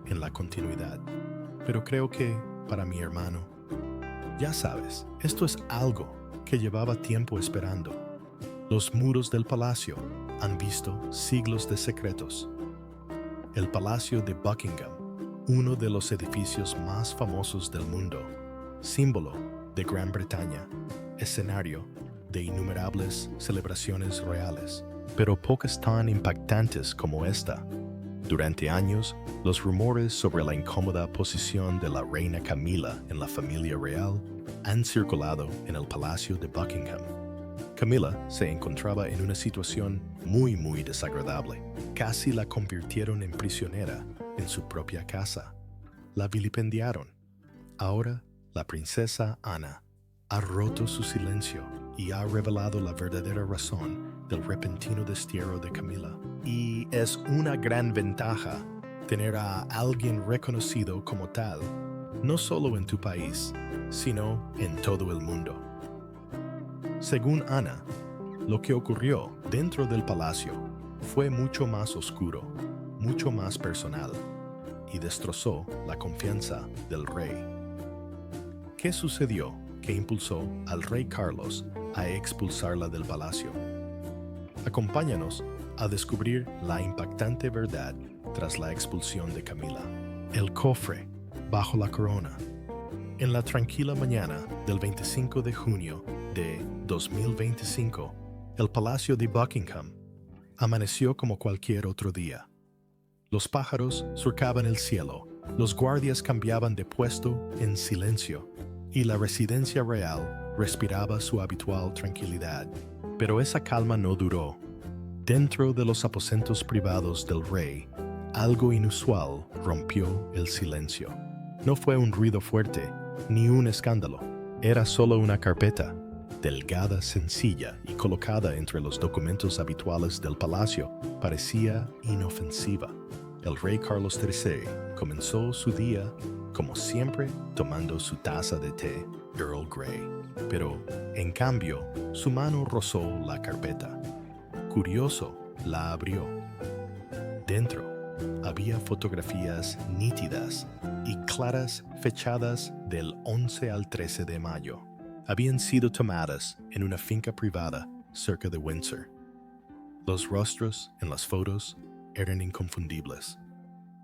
en la continuidad. Pero creo que, para mi hermano, ya sabes, esto es algo que llevaba tiempo esperando. Los muros del palacio han visto siglos de secretos. El Palacio de Buckingham, uno de los edificios más famosos del mundo, símbolo de Gran Bretaña, escenario de innumerables celebraciones reales, pero pocas tan impactantes como esta. Durante años, los rumores sobre la incómoda posición de la reina Camila en la familia real han circulado en el Palacio de Buckingham. Camila se encontraba en una situación muy desagradable. Casi la convirtieron en prisionera en su propia casa. La vilipendiaron. Ahora, la princesa Ana ha roto su silencio y ha revelado la verdadera razón del repentino destierro de Camila. Y es una gran ventaja tener a alguien reconocido como tal, no solo en tu país, sino en todo el mundo. Según Ana, lo que ocurrió dentro del palacio fue mucho más oscuro, mucho más personal, y destrozó la confianza del rey. ¿Qué sucedió que impulsó al rey Carlos a expulsarla del palacio? Acompáñanos a descubrir la impactante verdad tras la expulsión de Camila. El cofre bajo la corona. En la tranquila mañana del 25 de junio de 2025, el Palacio de Buckingham amaneció como cualquier otro día. Los pájaros surcaban el cielo, los guardias cambiaban de puesto en silencio, y la residencia real respiraba su habitual tranquilidad. Pero esa calma no duró. Dentro de los aposentos privados del rey, algo inusual rompió el silencio. No fue un ruido fuerte, ni un escándalo. Era solo una carpeta, delgada, sencilla y colocada entre los documentos habituales del palacio. Parecía inofensiva. El rey Carlos III comenzó su día, como siempre, tomando su taza de té Earl Grey. Pero, en cambio, su mano rozó la carpeta. Curioso, la abrió. Dentro había fotografías nítidas y claras fechadas del 11 al 13 de mayo. Habían sido tomadas en una finca privada cerca de Windsor. Los rostros en las fotos eran inconfundibles.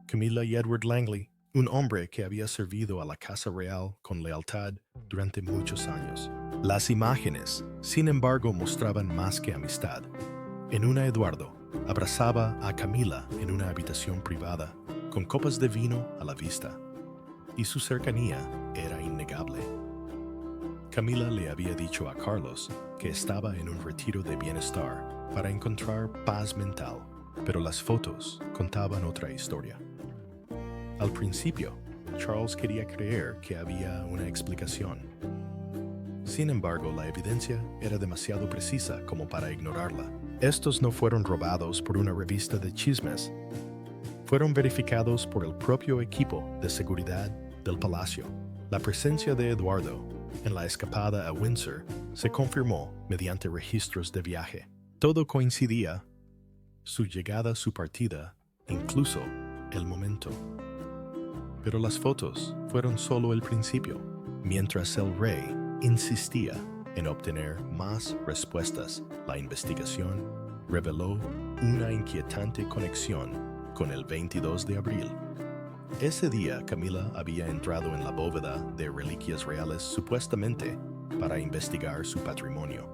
Camilla y Edward Langley, un hombre que había servido a la Casa Real con lealtad durante muchos años. Las imágenes, sin embargo, mostraban más que amistad. En una, Eduardo abrazaba a Camila en una habitación privada, con copas de vino a la vista, y su cercanía era innegable. Camila le había dicho a Carlos que estaba en un retiro de bienestar para encontrar paz mental, pero las fotos contaban otra historia. Al principio, Charles quería creer que había una explicación. Sin embargo, la evidencia era demasiado precisa como para ignorarla. Estos no fueron robados por una revista de chismes. Fueron verificados por el propio equipo de seguridad del palacio. La presencia de Eduardo en la escapada a Windsor se confirmó mediante registros de viaje. Todo coincidía: su llegada, su partida, incluso el momento. Pero las fotos fueron solo el principio. Mientras el rey insistía en obtener más respuestas, la investigación reveló una inquietante conexión con el 22 de abril. Ese día, Camila había entrado en la bóveda de reliquias reales supuestamente para investigar su patrimonio.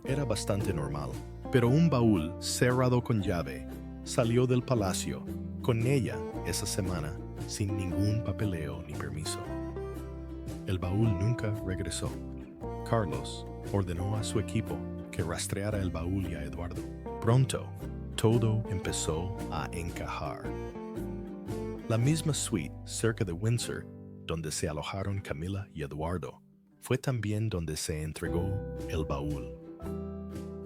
Era bastante normal, pero un baúl cerrado con llave salió del palacio con ella esa semana sin ningún papeleo ni permiso. El baúl nunca regresó. Carlos ordenó a su equipo que rastreara el baúl y a Eduardo. Pronto, todo empezó a encajar. La misma suite cerca de Windsor, donde se alojaron Camila y Eduardo, fue también donde se entregó el baúl.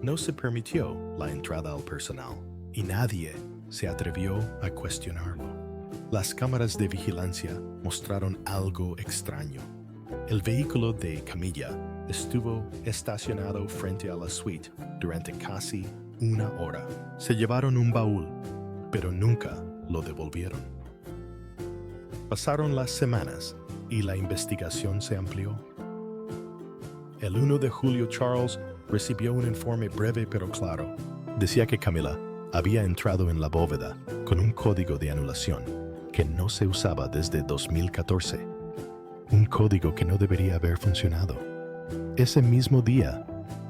No se permitió la entrada al personal y nadie se atrevió a cuestionarlo. Las cámaras de vigilancia mostraron algo extraño. El vehículo de Camilla estuvo estacionado frente a la suite durante casi una hora. Se llevaron un baúl, pero nunca lo devolvieron. Pasaron las semanas y la investigación se amplió. El 1 de julio Charles recibió un informe breve pero claro. Decía que Camila había entrado en la bóveda con un código de anulación que no se usaba desde 2014. Un código que no debería haber funcionado. Ese mismo día,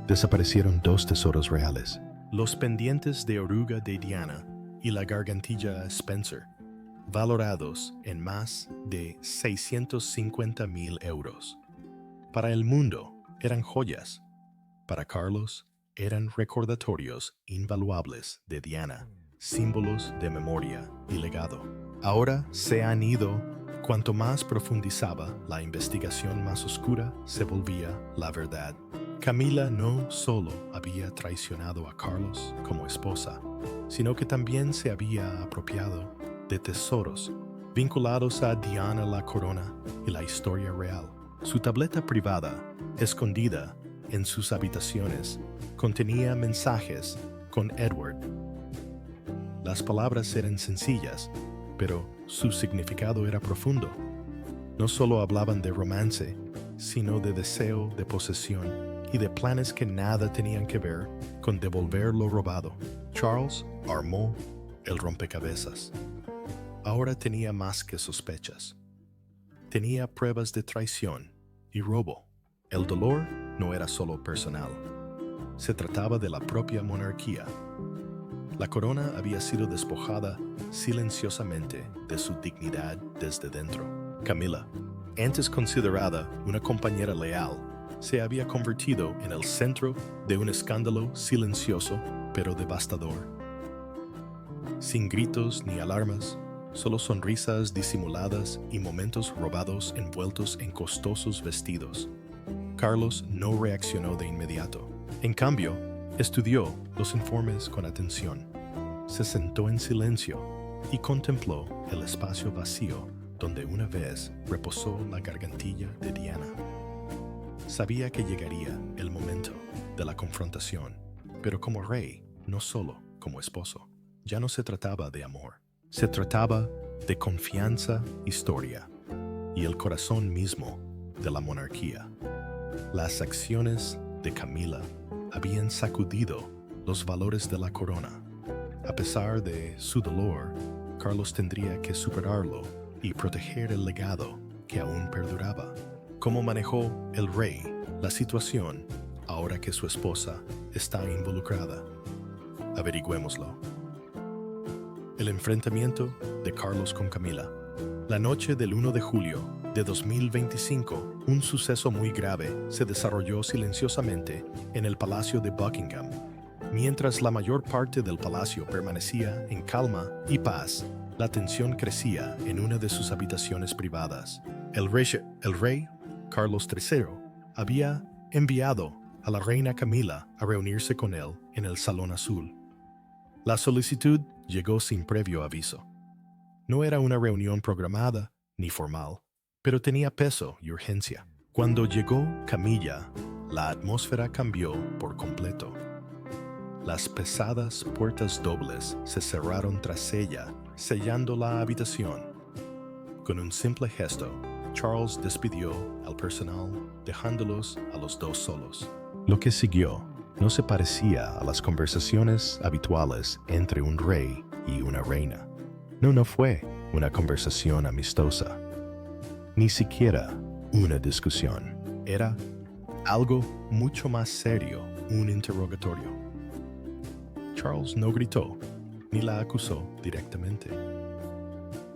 desaparecieron 2 tesoros reales. Los pendientes de oruga de Diana y la gargantilla Spencer, valorados en más de 650,000 euros. Para el mundo, eran joyas. Para Carlos, eran recordatorios invaluables de Diana, símbolos de memoria y legado. Ahora se han ido. Cuanto más profundizaba la investigación, más oscura se volvía la verdad. Camila no solo había traicionado a Carlos como esposa, sino que también se había apropiado de tesoros vinculados a Diana la Corona y la historia real. Su tableta privada, escondida en sus habitaciones, contenía mensajes con Edward. Las palabras eran sencillas, pero su significado era profundo. No solo hablaban de romance, sino de deseo de posesión y de planes que nada tenían que ver con devolver lo robado. Charles armó el rompecabezas. Ahora tenía más que sospechas. Tenía pruebas de traición y robo. El dolor no era solo personal. Se trataba de la propia monarquía. La corona había sido despojada silenciosamente de su dignidad desde dentro. Camila, antes considerada una compañera leal, se había convertido en el centro de un escándalo silencioso pero devastador. Sin gritos ni alarmas, solo sonrisas disimuladas y momentos robados envueltos en costosos vestidos. Carlos no reaccionó de inmediato. En cambio, estudió los informes con atención. Se sentó en silencio y contempló el espacio vacío donde una vez reposó la gargantilla de Diana. Sabía que llegaría el momento de la confrontación, pero como rey, no solo como esposo. Ya no se trataba de amor, se trataba de confianza, historia y el corazón mismo de la monarquía. Las acciones de Camila habían sacudido los valores de la corona. A pesar de su dolor, Carlos tendría que superarlo y proteger el legado que aún perduraba. ¿Cómo manejó el rey la situación ahora que su esposa está involucrada? Averigüémoslo. El enfrentamiento de Carlos con Camila. La noche del 1 de julio de 2025, un suceso muy grave se desarrolló silenciosamente en el Palacio de Buckingham. Mientras la mayor parte del palacio permanecía en calma y paz, la tensión crecía en una de sus habitaciones privadas. El rey Carlos III había enviado a la reina Camila a reunirse con él en el Salón Azul. La solicitud llegó sin previo aviso. No era una reunión programada ni formal, pero tenía peso y urgencia. Cuando llegó Camila, la atmósfera cambió por completo. Las pesadas puertas dobles se cerraron tras ella, sellando la habitación. Con un simple gesto, Charles despidió al personal, dejándolos a los dos solos. Lo que siguió no se parecía a las conversaciones habituales entre un rey y una reina. No fue una conversación amistosa, ni siquiera una discusión. Era algo mucho más serio, un interrogatorio. Charles no gritó, ni la acusó directamente.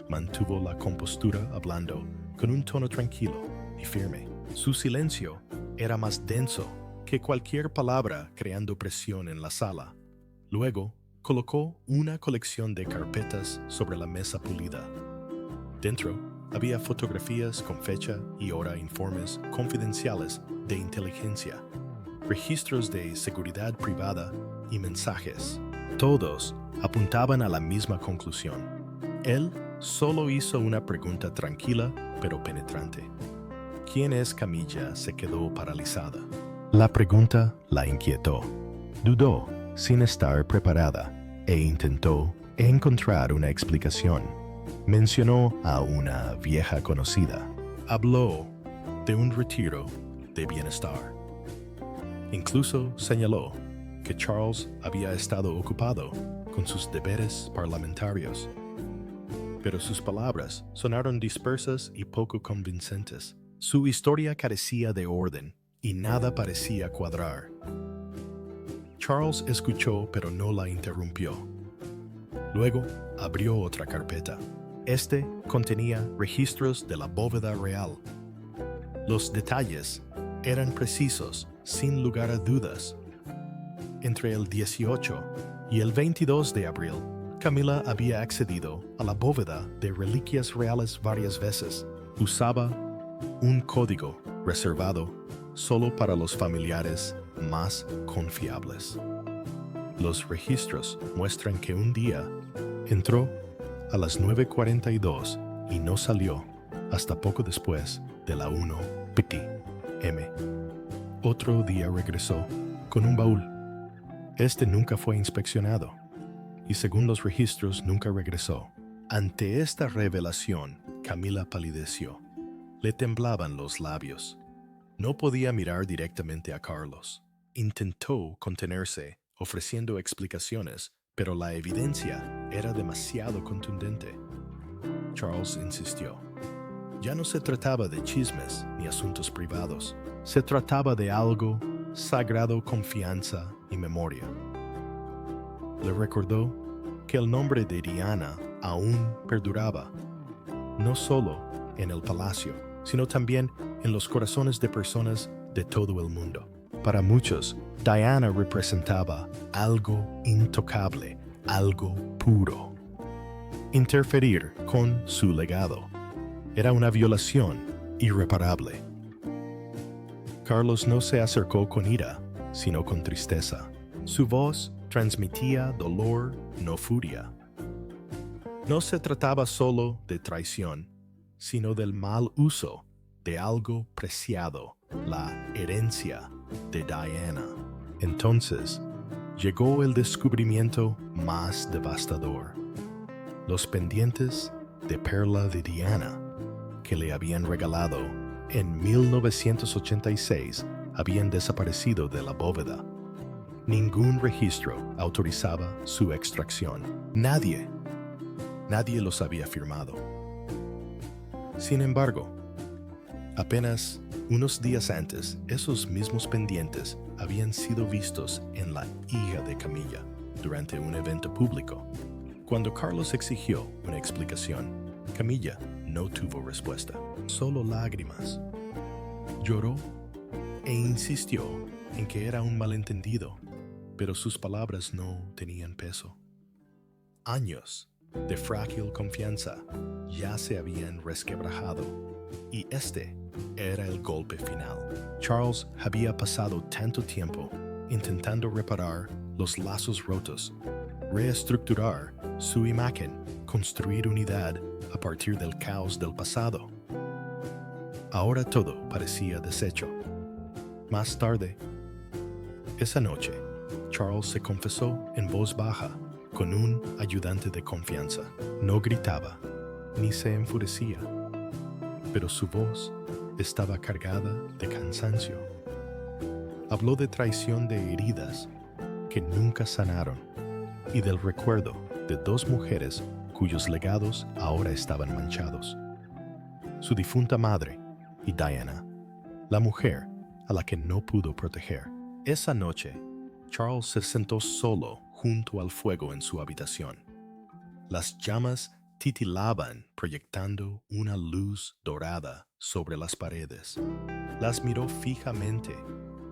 Mantuvo la compostura hablando con un tono tranquilo y firme. Su silencio era más denso que cualquier palabra, creando presión en la sala. Luego, colocó una colección de carpetas sobre la mesa pulida. Dentro había fotografías con fecha y hora, informes confidenciales de inteligencia, registros de seguridad privada y mensajes. Todos apuntaban a la misma conclusión. Él solo hizo una pregunta tranquila pero penetrante. ¿Quién es Camila? Se quedó paralizada. La pregunta la inquietó. Dudó sin estar preparada e intentó encontrar una explicación. Mencionó a una vieja conocida. Habló de un retiro de bienestar. Incluso señaló que Charles había estado ocupado con sus deberes parlamentarios. Pero sus palabras sonaron dispersas y poco convincentes. Su historia carecía de orden y nada parecía cuadrar. Charles escuchó, pero no la interrumpió. Luego abrió otra carpeta. Este contenía registros de la bóveda real. Los detalles eran precisos, sin lugar a dudas. Entre el 18 y el 22 de abril, Camila había accedido a la bóveda de reliquias reales varias veces. Usaba un código reservado solo para los familiares más confiables. Los registros muestran que un día entró a las 9:42 y no salió hasta poco después de la 1 p.m. Otro día regresó con un baúl. Este nunca fue inspeccionado y según los registros nunca regresó. Ante esta revelación, Camila palideció. Le temblaban los labios. No podía mirar directamente a Carlos. Intentó contenerse, ofreciendo explicaciones, pero la evidencia era demasiado contundente. Charles insistió. Ya no se trataba de chismes ni asuntos privados. Se trataba de algo sagrado, confianza y memoria. Le recordó que el nombre de Diana aún perduraba, no solo en el palacio, sino también en los corazones de personas de todo el mundo. Para muchos, Diana representaba algo intocable, algo puro. Interferir con su legado era una violación irreparable. Carlos no se acercó con ira, sino con tristeza. Su voz transmitía dolor, no furia. No se trataba solo de traición, sino del mal uso de algo preciado, la herencia de Diana. Entonces, llegó el descubrimiento más devastador. Los pendientes de perla de Diana que le habían regalado en 1986 habían desaparecido de la bóveda. Ningún registro autorizaba su extracción. Nadie los había firmado. Sin embargo, apenas unos días antes, esos mismos pendientes habían sido vistos en la hija de Camilla durante un evento público. Cuando Carlos exigió una explicación, Camilla no tuvo respuesta, solo lágrimas. Lloró e insistió en que era un malentendido, pero sus palabras no tenían peso. Años de frágil confianza ya se habían resquebrajado, y este era el golpe final. Charles había pasado tanto tiempo intentando reparar los lazos rotos, reestructurar su imagen, construir unidad a partir del caos del pasado. Ahora todo parecía deshecho. Más tarde, esa noche, Charles se confesó en voz baja con un ayudante de confianza. No gritaba, ni se enfurecía, pero su voz estaba cargada de cansancio. Habló de traición, de heridas que nunca sanaron y del recuerdo de dos mujeres cuyos legados ahora estaban manchados. Su difunta madre y Diana, la mujer a la que no pudo proteger. Esa noche, Charles se sentó solo junto al fuego en su habitación. Las llamas titilaban proyectando una luz dorada sobre las paredes. Las miró fijamente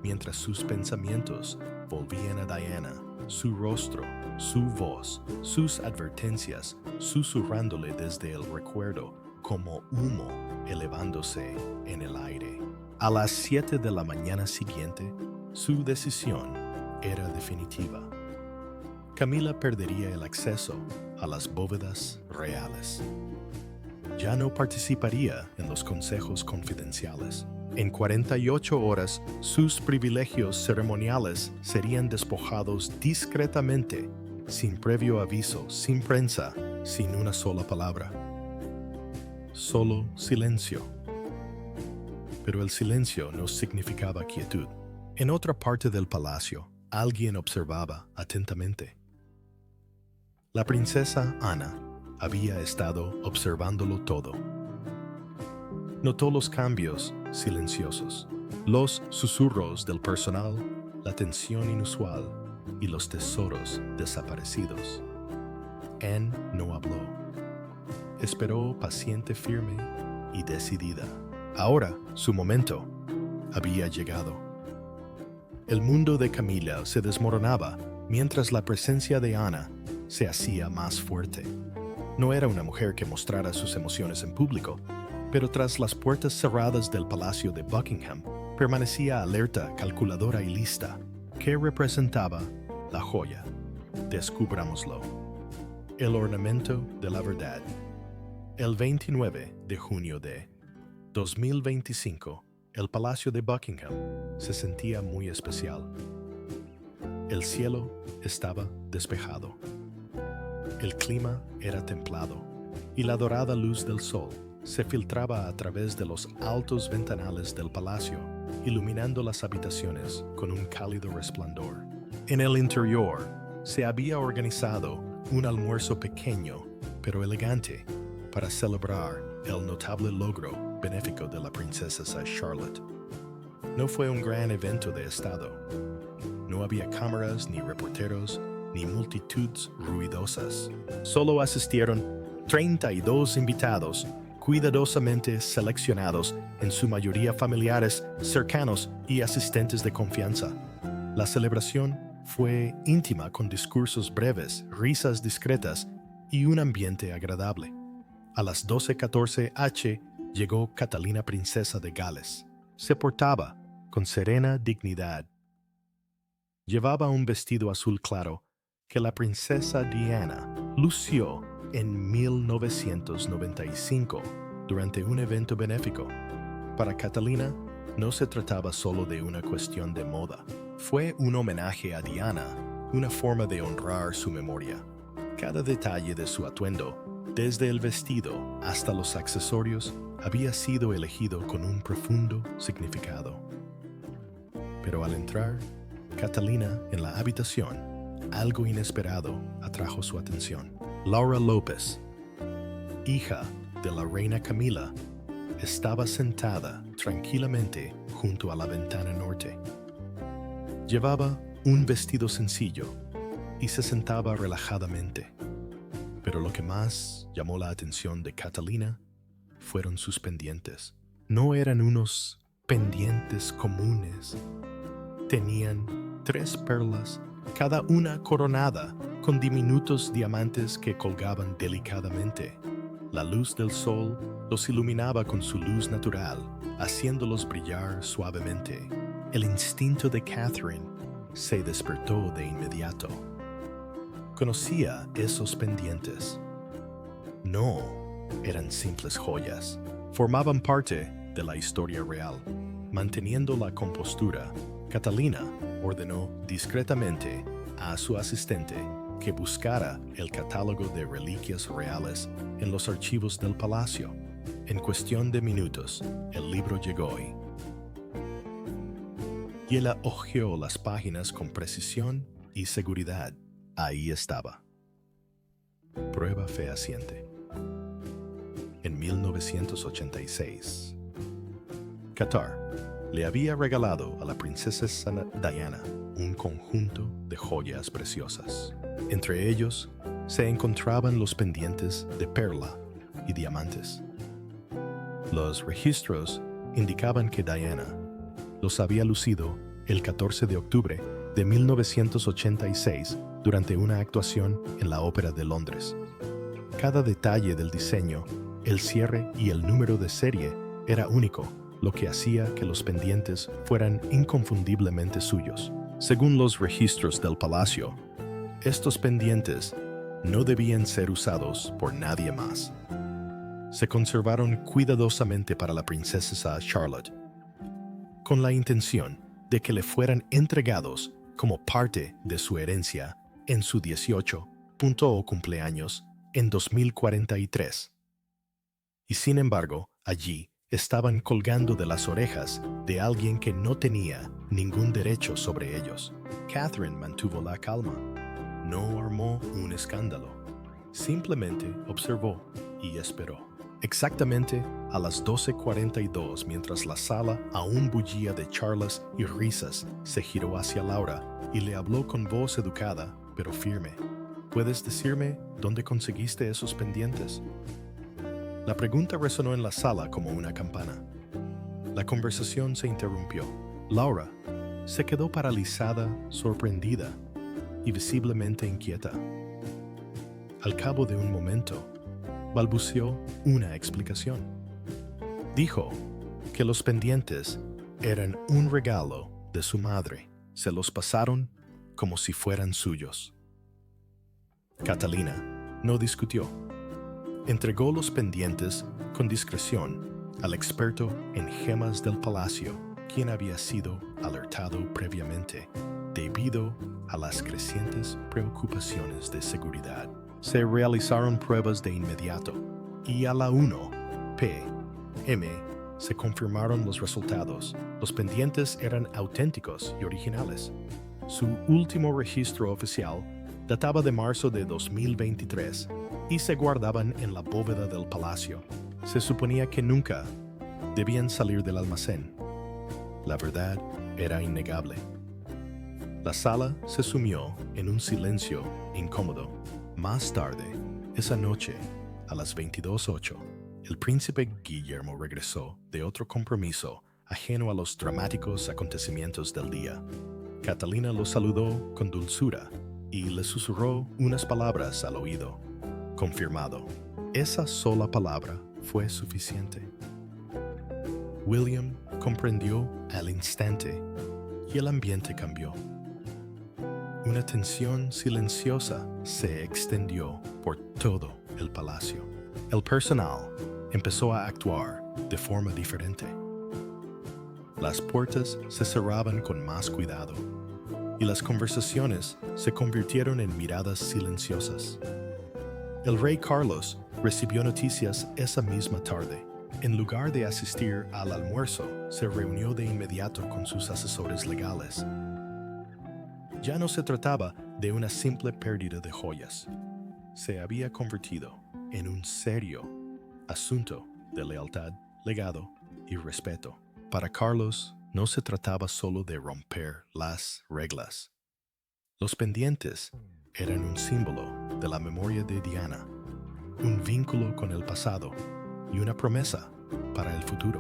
mientras sus pensamientos volvían a Diana, su rostro, su voz, sus advertencias, susurrándole desde el recuerdo como humo elevándose en el aire. A las 7 de la mañana siguiente, su decisión era definitiva. Camila perdería el acceso a las bóvedas reales. Ya no participaría en los consejos confidenciales. En 48 horas, sus privilegios ceremoniales serían despojados discretamente, sin previo aviso, sin prensa, sin una sola palabra. Solo silencio. Pero el silencio no significaba quietud. En otra parte del palacio, alguien observaba atentamente. La princesa Ana había estado observándolo todo. Notó los cambios silenciosos, los susurros del personal, la tensión inusual y los tesoros desaparecidos. Anne no habló. Esperó paciente, firme y decidida. Ahora, su momento había llegado. El mundo de Camila se desmoronaba mientras la presencia de Ana se hacía más fuerte. No era una mujer que mostrara sus emociones en público, pero tras las puertas cerradas del Palacio de Buckingham, permanecía alerta, calculadora y lista. ¿Qué representaba la joya? Descubrámoslo. El ornamento de la verdad. El 29 de junio de 2025, el Palacio de Buckingham se sentía muy especial. El cielo estaba despejado. El clima era templado y la dorada luz del sol se filtraba a través de los altos ventanales del palacio, iluminando las habitaciones con un cálido resplandor. En el interior se había organizado un almuerzo pequeño pero elegante para celebrar el notable logro benéfico de la princesa Charlotte. No fue un gran evento de estado. No había cámaras ni reporteros ni multitudes ruidosas. Solo asistieron 32 invitados cuidadosamente seleccionados, en su mayoría familiares, cercanos y asistentes de confianza. La celebración fue íntima con discursos breves, risas discretas y un ambiente agradable. A las 12:14 h llegó Catalina, princesa de Gales. Se portaba con serena dignidad. Llevaba un vestido azul claro que la princesa Diana lució en 1995 durante un evento benéfico. Para Catalina, no se trataba solo de una cuestión de moda. Fue un homenaje a Diana, una forma de honrar su memoria. Cada detalle de su atuendo, desde el vestido hasta los accesorios, había sido elegido con un profundo significado. Pero al entrar, Catalina en la habitación, algo inesperado atrajo su atención. Laura López, hija de la reina Camila, estaba sentada tranquilamente junto a la ventana norte. Llevaba un vestido sencillo y se sentaba relajadamente. Pero lo que más llamó la atención de Catalina fueron sus pendientes. No eran unos pendientes comunes. Tenían 3 perlas, cada una coronada con diminutos diamantes que colgaban delicadamente. La luz del sol los iluminaba con su luz natural, haciéndolos brillar suavemente. El instinto de Catherine se despertó de inmediato. Conocía esos pendientes. No eran simples joyas. Formaban parte de la historia real. Manteniendo la compostura, Catalina ordenó discretamente a su asistente que buscara el catálogo de reliquias reales en los archivos del palacio. En cuestión de minutos, el libro llegó y ella hojeó las páginas con precisión y seguridad. Ahí estaba. Prueba fehaciente. En 1986, Qatar le había regalado a la princesa Diana un conjunto de joyas preciosas. Entre ellos se encontraban los pendientes de perla y diamantes. Los registros indicaban que Diana los había lucido el 14 de octubre de 1986 durante una actuación en la Ópera de Londres. Cada detalle del diseño, el cierre y el número de serie era único, lo que hacía que los pendientes fueran inconfundiblemente suyos. Según los registros del palacio, estos pendientes no debían ser usados por nadie más. Se conservaron cuidadosamente para la princesa Charlotte, con la intención de que le fueran entregados como parte de su herencia en su 18 cumpleaños en 2043. Y sin embargo, allí estaban colgando de las orejas de alguien que no tenía ningún derecho sobre ellos. Catherine mantuvo la calma. No armó un escándalo. Simplemente observó y esperó. Exactamente a las 12:42, mientras la sala aún bullía de charlas y risas, se giró hacia Laura y le habló con voz educada, pero firme. ¿Puedes decirme dónde conseguiste esos pendientes? La pregunta resonó en la sala como una campana. La conversación se interrumpió. Laura se quedó paralizada, sorprendida y visiblemente inquieta. Al cabo de un momento, balbuceó una explicación. Dijo que los pendientes eran un regalo de su madre. Se los pasaron como si fueran suyos. Catalina no discutió. Entregó los pendientes con discreción al experto en gemas del palacio, quien había sido alertado previamente debido a las crecientes preocupaciones de seguridad. Se realizaron pruebas de inmediato y a la 1 p.m. se confirmaron los resultados. Los pendientes eran auténticos y originales. Su último registro oficial databa de marzo de 2023 y se guardaban en la bóveda del palacio. Se suponía que nunca debían salir del almacén. La verdad era innegable. La sala se sumió en un silencio incómodo. Más tarde, esa noche, a las 22:08, el príncipe Guillermo regresó de otro compromiso ajeno a los dramáticos acontecimientos del día. Catalina lo saludó con dulzura y le susurró unas palabras al oído. Confirmado. Esa sola palabra fue suficiente. William comprendió al instante y el ambiente cambió. Una tensión silenciosa se extendió por todo el palacio. El personal empezó a actuar de forma diferente. Las puertas se cerraban con más cuidado y las conversaciones se convirtieron en miradas silenciosas. El rey Carlos recibió noticias esa misma tarde. En lugar de asistir al almuerzo, se reunió de inmediato con sus asesores legales. Ya no se trataba de una simple pérdida de joyas. Se había convertido en un serio asunto de lealtad, legado y respeto. Para Carlos, no se trataba solo de romper las reglas. Los pendientes eran un símbolo de la memoria de Diana, un vínculo con el pasado y una promesa para el futuro.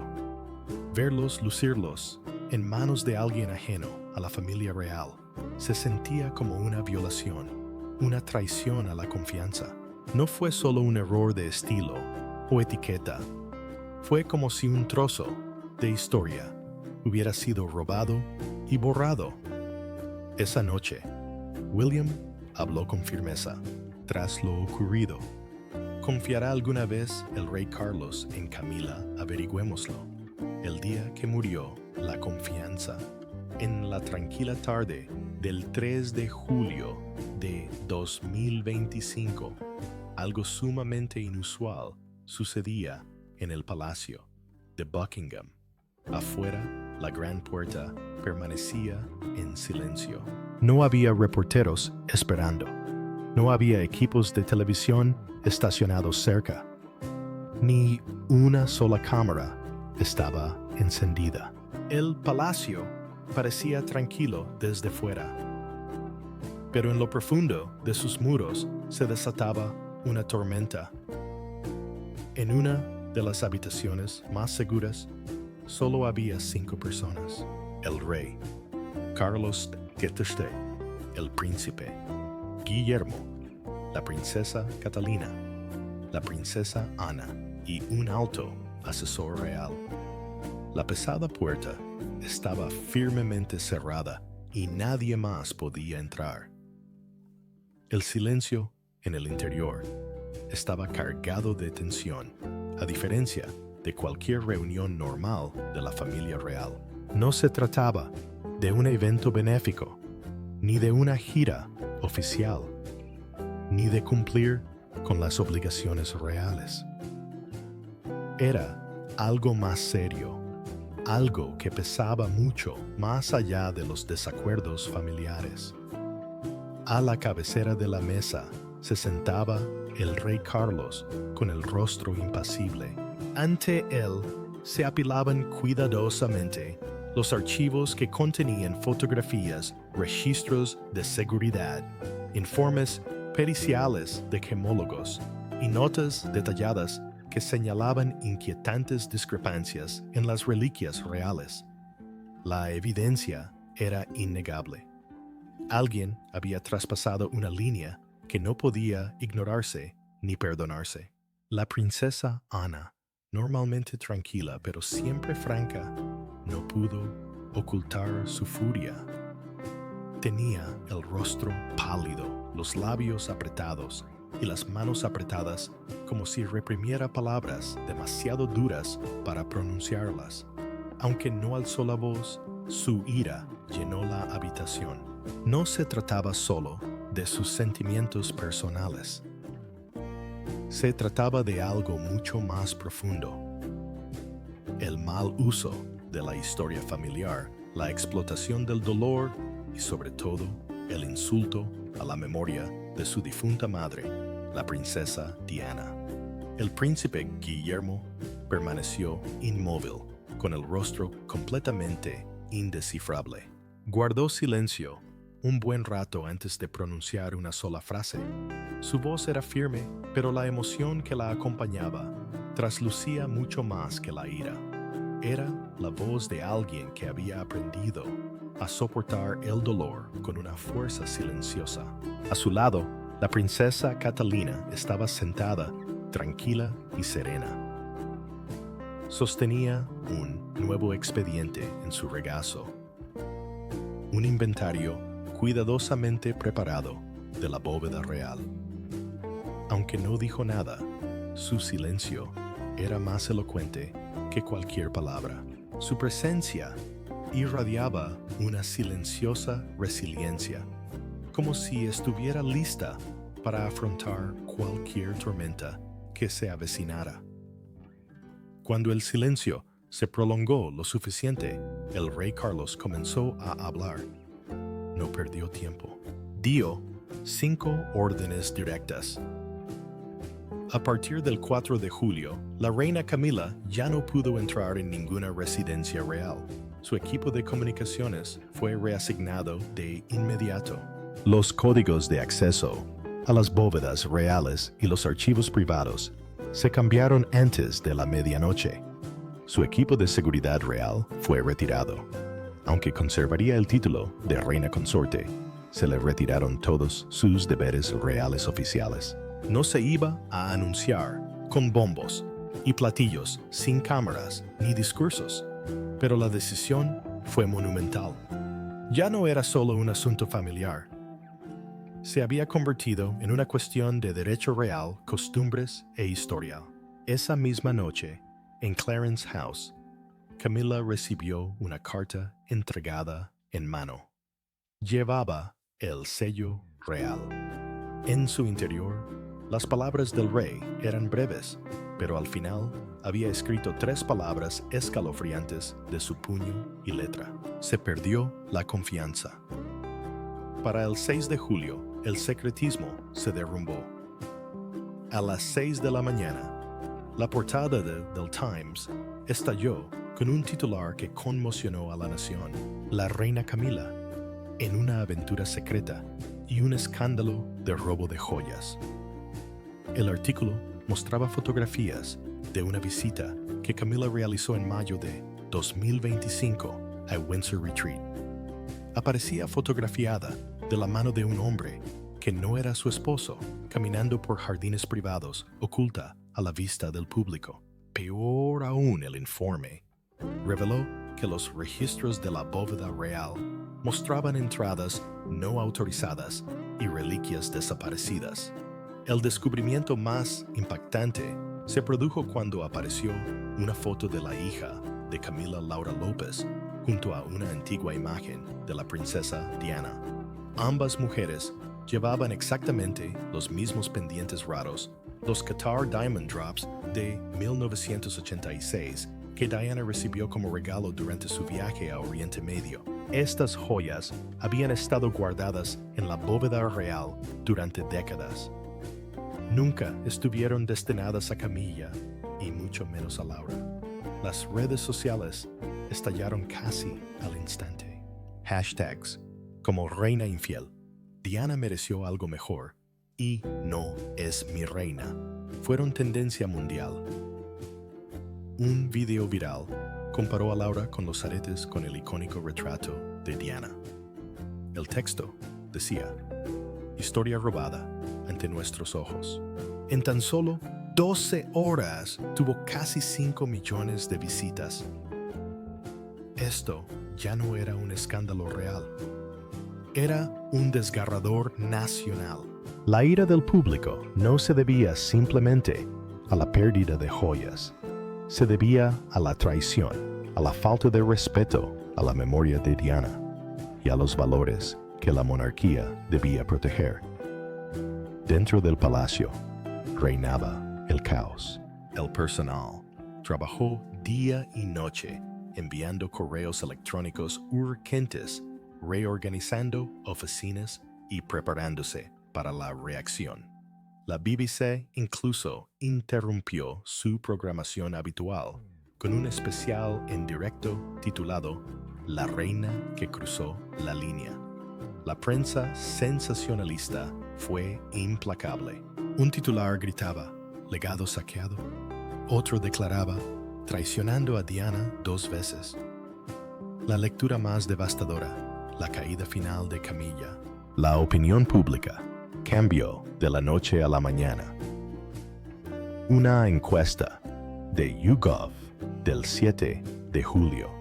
Verlos lucirlos en manos de alguien ajeno a la familia real se sentía como una violación, una traición a la confianza. No fue solo un error de estilo o etiqueta, fue como si un trozo de historia hubiera sido robado y borrado. Esa noche, William habló con firmeza. Tras lo ocurrido, ¿confiará alguna vez el rey Carlos en Camila? Averigüémoslo. El día que murió la confianza, en la tranquila tarde del 3 de julio de 2025, algo sumamente inusual sucedía en el palacio de Buckingham. Afuera, la gran puerta permanecía en silencio. No había reporteros esperando. No había equipos de televisión estacionados cerca. Ni una sola cámara estaba encendida. El palacio parecía tranquilo desde fuera, pero en lo profundo de sus muros se desataba una tormenta. En una de las habitaciones más seguras, solo había 5 personas. El rey, Carlos Getachew, el príncipe, Guillermo, la princesa Catalina, la princesa Ana y un alto asesor real. La pesada puerta estaba firmemente cerrada y nadie más podía entrar. El silencio en el interior estaba cargado de tensión, a diferencia de cualquier reunión normal de la familia real. No se trataba de un evento benéfico, ni de una gira oficial, ni de cumplir con las obligaciones reales. Era algo más serio, algo que pesaba mucho más allá de los desacuerdos familiares. A la cabecera de la mesa se sentaba el rey Carlos con el rostro impasible. Ante él se apilaban cuidadosamente los archivos que contenían fotografías, registros de seguridad, informes periciales de gemólogos y notas detalladas que señalaban inquietantes discrepancias en las reliquias reales. La evidencia era innegable. Alguien había traspasado una línea que no podía ignorarse ni perdonarse. La princesa Ana, normalmente tranquila pero siempre franca, no pudo ocultar su furia. Tenía el rostro pálido, los labios apretados y las manos apretadas como si reprimiera palabras demasiado duras para pronunciarlas. Aunque no alzó la voz, su ira llenó la habitación. No se trataba solo de sus sentimientos personales. Se trataba de algo mucho más profundo. El mal uso de la historia familiar, la explotación del dolor y sobre todo el insulto a la memoria de su difunta madre, la princesa Diana. El príncipe Guillermo permaneció inmóvil, con el rostro completamente indescifrable. Guardó silencio un buen rato antes de pronunciar una sola frase. Su voz era firme, pero la emoción que la acompañaba traslucía mucho más que la ira. Era la voz de alguien que había aprendido a soportar el dolor con una fuerza silenciosa. A su lado, la princesa Catalina estaba sentada, tranquila y serena. Sostenía un nuevo expediente en su regazo, un inventario cuidadosamente preparado de la bóveda real. Aunque no dijo nada, su silencio era más elocuente que cualquier palabra. Su presencia irradiaba una silenciosa resiliencia, como si estuviera lista para afrontar cualquier tormenta que se avecinara. Cuando el silencio se prolongó lo suficiente, el rey Carlos comenzó a hablar. No perdió tiempo. Dio 5 órdenes directas. A partir del 4 de julio, la reina Camila ya no pudo entrar en ninguna residencia real. Su equipo de comunicaciones fue reasignado de inmediato. Los códigos de acceso a las bóvedas reales y los archivos privados se cambiaron antes de la medianoche. Su equipo de seguridad real fue retirado. Aunque conservaría el título de reina consorte, se le retiraron todos sus deberes reales oficiales. No se iba a anunciar con bombos y platillos, sin cámaras ni discursos, pero la decisión fue monumental. Ya no era solo un asunto familiar. Se había convertido en una cuestión de derecho real, costumbres e historia. Esa misma noche, en Clarence House, Camila recibió una carta entregada en mano. Llevaba el sello real. En su interior, las palabras del rey eran breves, pero al final había escrito 3 palabras escalofriantes de su puño y letra. Se perdió la confianza. Para el 6 de julio, el secretismo se derrumbó. A las 6 de la mañana, la portada del Times estalló con un titular que conmocionó a la nación. La reina Camila en una aventura secreta y un escándalo de robo de joyas. El artículo mostraba fotografías de una visita que Camila realizó en mayo de 2025 a Windsor Retreat. Aparecía fotografiada de la mano de un hombre que no era su esposo, caminando por jardines privados, oculta a la vista del público. Peor aún, el informe reveló que los registros de la bóveda real mostraban entradas no autorizadas y reliquias desaparecidas. El descubrimiento más impactante se produjo cuando apareció una foto de la hija de Camila Laura López junto a una antigua imagen de la princesa Diana. Ambas mujeres llevaban exactamente los mismos pendientes raros, los Qatar Diamond Drops de 1986, que Diana recibió como regalo durante su viaje a Oriente Medio. Estas joyas habían estado guardadas en la bóveda real durante décadas. Nunca estuvieron destinadas a Camilla y mucho menos a Laura. Las redes sociales estallaron casi al instante. Hashtags como reina infiel, Diana mereció algo mejor y no es mi reina fueron tendencia mundial. Un video viral comparó a Laura con los aretes con el icónico retrato de Diana. El texto decía: historia robada ante nuestros ojos. En tan solo 12 horas tuvo casi 5 millones de visitas. Esto ya no era un escándalo real. Era un desgarrador nacional. La ira del público no se debía simplemente a la pérdida de joyas. Se debía a la traición, a la falta de respeto a la memoria de Diana y a los valores que la monarquía debía proteger. Dentro del palacio reinaba el caos. El personal trabajó día y noche enviando correos electrónicos urgentes, reorganizando oficinas y preparándose para la reacción. La BBC incluso interrumpió su programación habitual con un especial en directo titulado La reina que cruzó la línea. La prensa sensacionalista fue implacable. Un titular gritaba: legado saqueado. Otro declaraba: traicionando a Diana 2 veces. La lectura más devastadora: la caída final de Camilla. La opinión pública cambió de la noche a la mañana. Una encuesta de YouGov del 7 de julio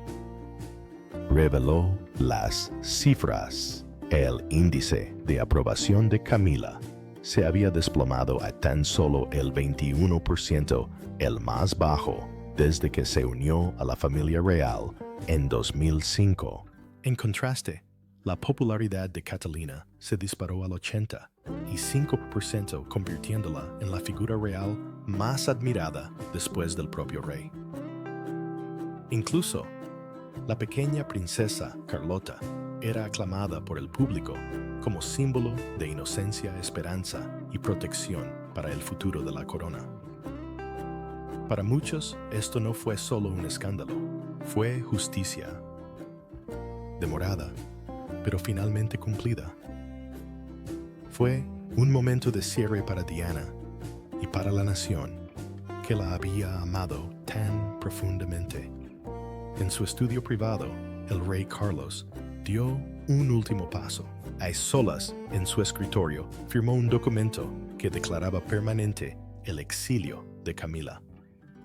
reveló las cifras. El índice de aprobación de Camila se había desplomado a tan solo el 21%, el más bajo desde que se unió a la familia real en 2005. En contraste, la popularidad de Catalina se disparó al 85%, convirtiéndola en la figura real más admirada después del propio rey. Incluso, la pequeña princesa Carlota era aclamada por el público como símbolo de inocencia, esperanza y protección para el futuro de la corona. Para muchos, esto no fue solo un escándalo, fue justicia. Demorada, pero finalmente cumplida. Fue un momento de cierre para Diana y para la nación que la había amado tan profundamente. En su estudio privado, el rey Carlos dio un último paso. A solas, en su escritorio, firmó un documento que declaraba permanente el exilio de Camila.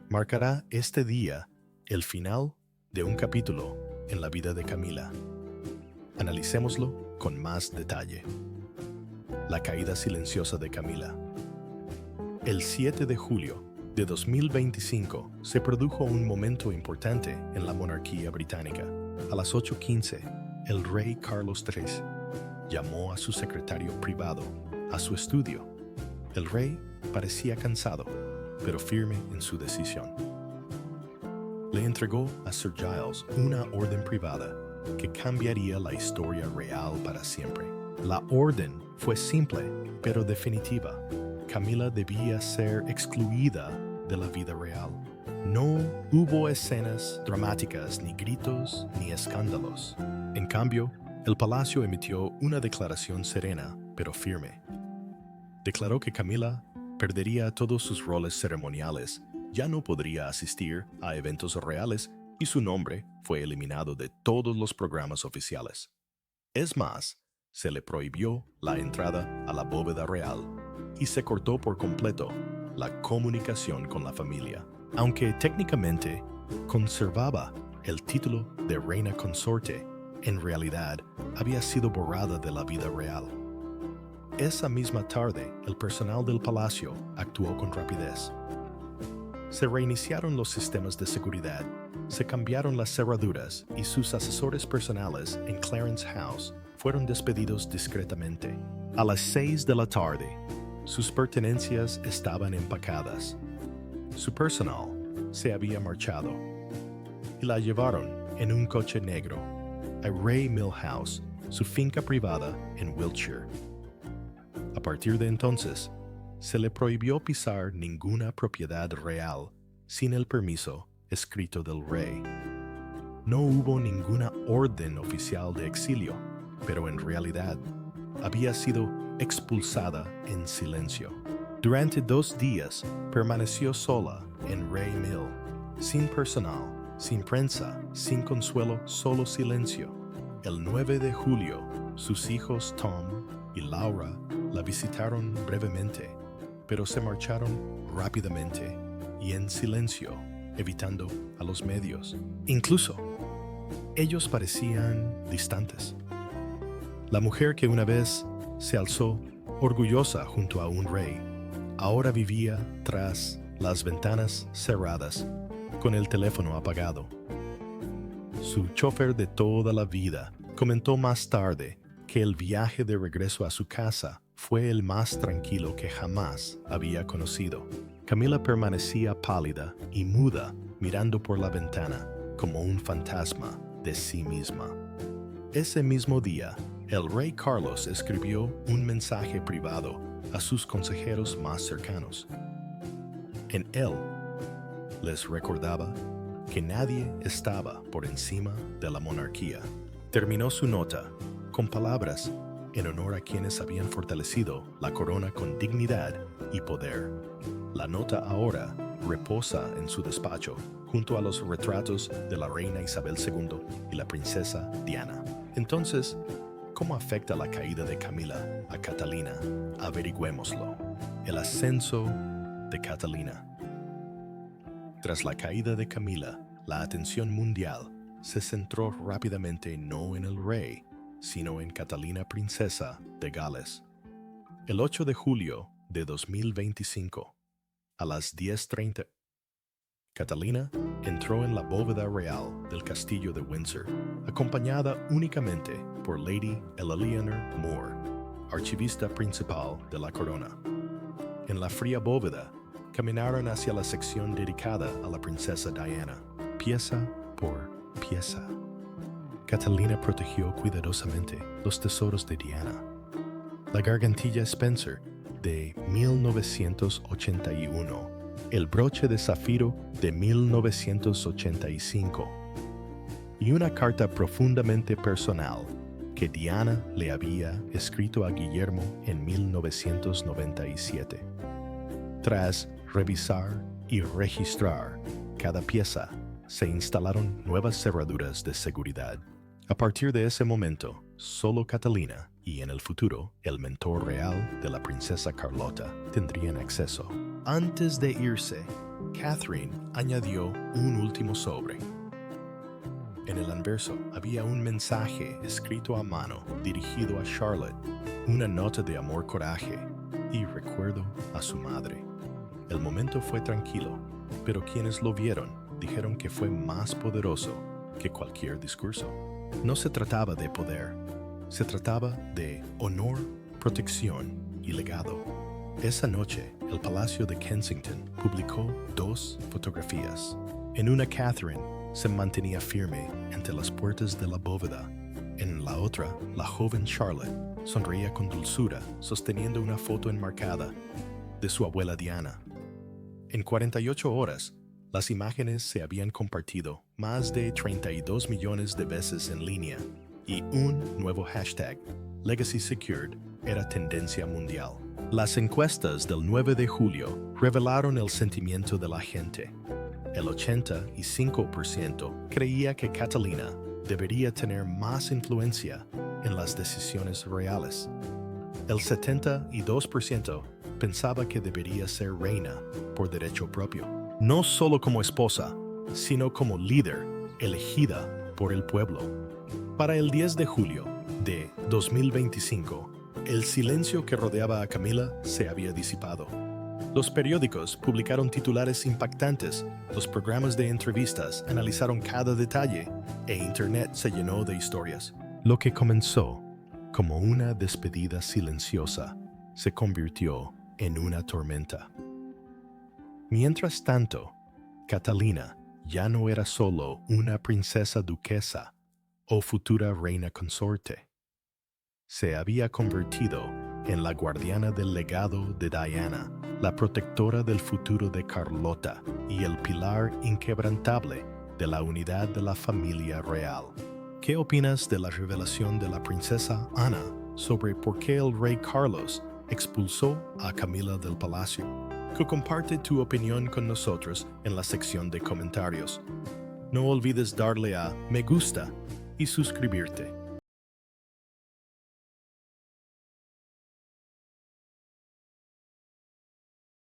Marcará este día el final de un capítulo en la vida de Camila. Analicémoslo con más detalle. La caída silenciosa de Camila. El 7 de julio de 2025 se produjo un momento importante en la monarquía británica. A las 8:15, el rey Carlos III llamó a su secretario privado a su estudio. El rey parecía cansado, pero firme en su decisión. Le entregó a Sir Giles una orden privada que cambiaría la historia real para siempre. La orden fue simple, pero definitiva. Camila debía ser excluida de la vida real. No hubo escenas dramáticas, ni gritos, ni escándalos. En cambio, el palacio emitió una declaración serena, pero firme. Declaró que Camila perdería todos sus roles ceremoniales, ya no podría asistir a eventos reales y su nombre fue eliminado de todos los programas oficiales. Es más, se le prohibió la entrada a la bóveda real y se cortó por completo la comunicación con la familia. Aunque técnicamente conservaba el título de reina consorte, en realidad había sido borrada de la vida real. Esa misma tarde, el personal del palacio actuó con rapidez. Se reiniciaron los sistemas de seguridad, se cambiaron las cerraduras y sus asesores personales en Clarence House fueron despedidos discretamente. A las 6 de la tarde, sus pertenencias estaban empacadas. Su personal se había marchado y la llevaron en un coche negro a Ray Milhouse, su finca privada en Wiltshire. A partir de entonces, se le prohibió pisar ninguna propiedad real sin el permiso escrito del rey. No hubo ninguna orden oficial de exilio, pero en realidad había sido expulsada en silencio. Durante 2 días permaneció sola en Ray Mill, sin personal, sin prensa, sin consuelo, solo silencio. El 9 de julio, sus hijos Tom y Laura la visitaron brevemente, pero se marcharon rápidamente y en silencio, evitando a los medios. Incluso, ellos parecían distantes. La mujer que una vez se alzó orgullosa junto a un rey, ahora vivía tras las ventanas cerradas, con el teléfono apagado. Su chofer de toda la vida comentó más tarde que el viaje de regreso a su casa fue el más tranquilo que jamás había conocido. Camila permanecía pálida y muda mirando por la ventana como un fantasma de sí misma. Ese mismo día, el rey Carlos escribió un mensaje privado a sus consejeros más cercanos. En él, les recordaba que nadie estaba por encima de la monarquía. Terminó su nota con palabras en honor a quienes habían fortalecido la corona con dignidad y poder. La nota ahora reposa en su despacho, junto a los retratos de la reina Isabel II y la princesa Diana. Entonces, ¿cómo afecta la caída de Camila a Catalina? Averigüémoslo. El ascenso de Catalina. Tras la caída de Camila, la atención mundial se centró rápidamente no en el rey, sino en Catalina, princesa de Gales. El 8 de julio de 2025, a las 10:30, Catalina entró en la bóveda real del castillo de Windsor, acompañada únicamente por Lady Eleanor Moore, archivista principal de la corona. En la fría bóveda, caminaron hacia la sección dedicada a la princesa Diana, pieza por pieza. Catalina protegió cuidadosamente los tesoros de Diana. La gargantilla Spencer de 1981, el broche de zafiro de 1985 y una carta profundamente personal que Diana le había escrito a Guillermo en 1997. Tras revisar y registrar cada pieza, se instalaron nuevas cerraduras de seguridad. A partir de ese momento, solo Catalina y en el futuro el mentor real de la princesa Carlota tendrían acceso. Antes de irse, Catherine añadió un último sobre. En el anverso había un mensaje escrito a mano dirigido a Charlotte, una nota de amor-coraje y recuerdo a su madre. El momento fue tranquilo, pero quienes lo vieron dijeron que fue más poderoso que cualquier discurso. No se trataba de poder, se trataba de honor, protección y legado. Esa noche, el Palacio de Kensington publicó 2 fotografías. En una, Catherine se mantenía firme entre las puertas de la bóveda. En la otra, la joven Charlotte sonreía con dulzura, sosteniendo una foto enmarcada de su abuela Diana. En 48 horas, las imágenes se habían compartido más de 32 millones de veces en línea y un nuevo hashtag, Legacy Secured, era tendencia mundial. Las encuestas del 9 de julio revelaron el sentimiento de la gente. El 85% creía que Catalina debería tener más influencia en las decisiones reales. El 72% pensaba que debería ser reina por derecho propio, no solo como esposa, sino como líder elegida por el pueblo. Para el 10 de julio de 2025, el silencio que rodeaba a Camila se había disipado. Los periódicos publicaron titulares impactantes, los programas de entrevistas analizaron cada detalle e Internet se llenó de historias. Lo que comenzó como una despedida silenciosa, se convirtió en una tormenta. Mientras tanto, Catalina ya no era solo una princesa duquesa o futura reina consorte. Se había convertido en la guardiana del legado de Diana, la protectora del futuro de Carlota y el pilar inquebrantable de la unidad de la familia real. ¿Qué opinas de la revelación de la princesa Ana sobre por qué el rey Carlos expulsó a Camila del palacio? Comparte tu opinión con nosotros en la sección de comentarios. No olvides darle a me gusta y suscribirte.